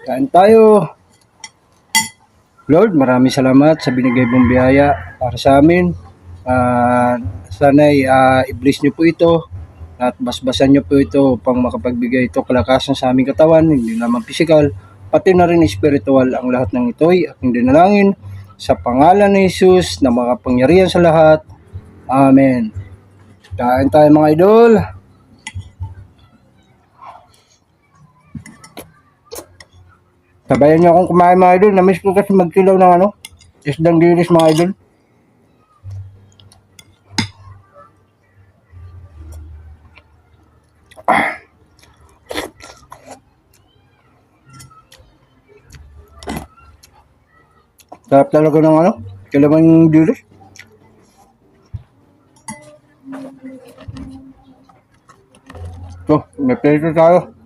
Kain tayo. Lord, maraming salamat sa binigay mong biyaya para sa amin. Sana'y i-bless nyo po ito at basbasan nyo po ito upang makapagbigay ito kalakasan sa aming katawan, hindi lamang physical, pati na rin spiritual. Ang lahat ng ito'y aking dinalangin sa pangalan ni Jesus na makapangyarihan sa lahat. Amen. Kain tayo mga idol. Sabayan niyo akong kumain mga idol. Namiss ko kasi magkilaw ng isdang dilis mga idol. Sarap talaga ng kilawang dilis. So, may plate tayo.